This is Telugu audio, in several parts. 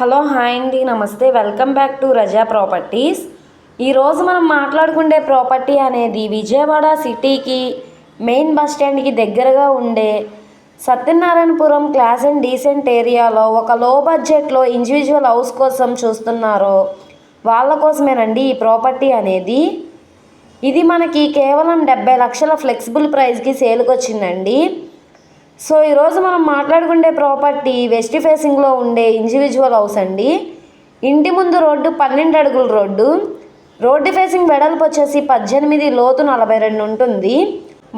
హలో హాయ్ అండి, నమస్తే. Welcome back to Raza Properties. ఈరోజు మనం మాట్లాడుకునే ప్రాపర్టీ అనేది విజయవాడ సిటీకి మెయిన్ బస్ స్టాండ్కి దగ్గరగా ఉండే సత్యనారాయణపురం క్లాస్ అండ్ డీసెంట్ ఏరియాలో ఒక లో బడ్జెట్లో ఇండివిజువల్ హౌస్ కోసం చూస్తున్నారో వాళ్ళ కోసమేనండి ఈ ప్రాపర్టీ అనేది. ఇది మనకి కేవలం 70 లక్షల ఫ్లెక్సిబుల్ ప్రైస్కి సేల్కి వచ్చిందండి. సో ఈరోజు మనం మాట్లాడుకునే ప్రాపర్టీ వెస్ట్ ఫేసింగ్లో ఉండే ఇండివిజువల్ హౌస్ అండి. ఇంటి ముందు రోడ్డు 12 అడుగుల రోడ్డు ఫేసింగ్ వెడల్పు వచ్చేసి 18, లోతు 42 ఉంటుంది.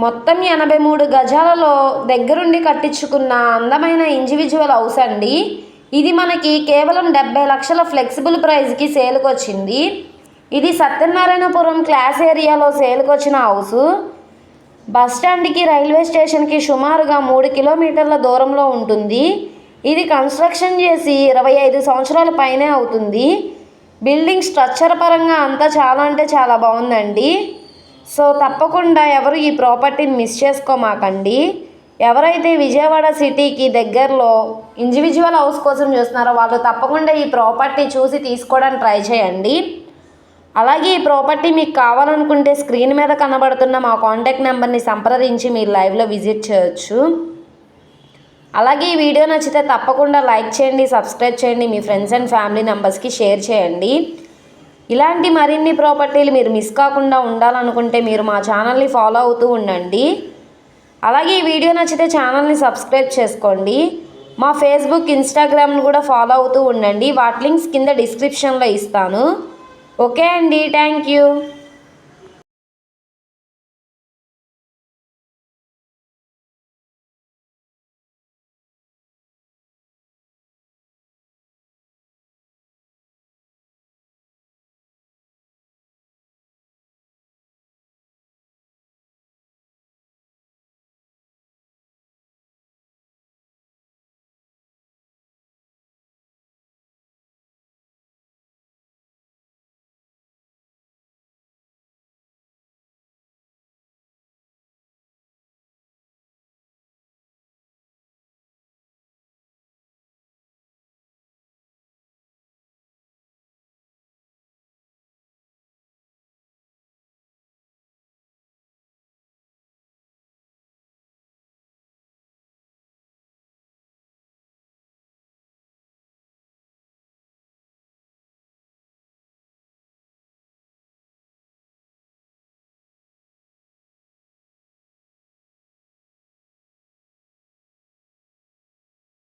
మొత్తం 83 గజాలలో దగ్గరుండి కట్టించుకున్న అందమైన ఇండివిజువల్ హౌస్ అండి. ఇది మనకి కేవలం 70 లక్షల ఫ్లెక్సిబుల్ ప్రైస్కి సేల్కి వచ్చింది. ఇది సత్యనారాయణపురం క్లాస్ ఏరియాలో సేల్కి వచ్చిన హౌసు. బస్టాండ్కి రైల్వే స్టేషన్కి సుమారుగా 3 కిలోమీటర్ల దూరంలో ఉంటుంది. ఇది కన్స్ట్రక్షన్ చేసి 25 సంవత్సరాల పైనే అవుతుంది. బిల్డింగ్ స్ట్రక్చర్ పరంగా అంతా చాలా అంటే చాలా బాగుందండి. సో తప్పకుండా ఎవరు ఈ ప్రాపర్టీని మిస్ చేసుకోమాకండి. ఎవరైతే విజయవాడ సిటీకి దగ్గరలో ఇండివిజువల్ హౌస్ కోసం చూస్తున్నారో వాళ్ళు తప్పకుండా ఈ ప్రాపర్టీ చూసి తీసుకోవడానికి ట్రై చేయండి. అలాగే ఈ ప్రాపర్టీ మీకు కావాలనుకుంటే స్క్రీన్ మీద కనబడుతున్న మా కాంటాక్ట్ నెంబర్ని సంప్రదించి మీరు లైవ్లో విజిట్ చేయొచ్చు. అలాగే ఈ వీడియో నచ్చితే తప్పకుండా లైక్ చేయండి, సబ్స్క్రైబ్ చేయండి, మీ ఫ్రెండ్స్ అండ్ ఫ్యామిలీ మెంబర్స్కి షేర్ చేయండి. ఇలాంటి మరిన్ని ప్రాపర్టీలు మీరు మిస్ కాకుండా ఉండాలనుకుంటే మీరు మా ఛానల్ని ఫాలో అవుతూ ఉండండి. అలాగే ఈ వీడియో నచ్చితే ఛానల్ని సబ్స్క్రైబ్ చేసుకోండి. మా ఫేస్బుక్, ఇన్స్టాగ్రామ్ని కూడా ఫాలో అవుతూ ఉండండి. వాటి లింక్స్ కింద డిస్క్రిప్షన్లో ఇస్తాను. ఓకే అండి, థ్యాంక్ యూ.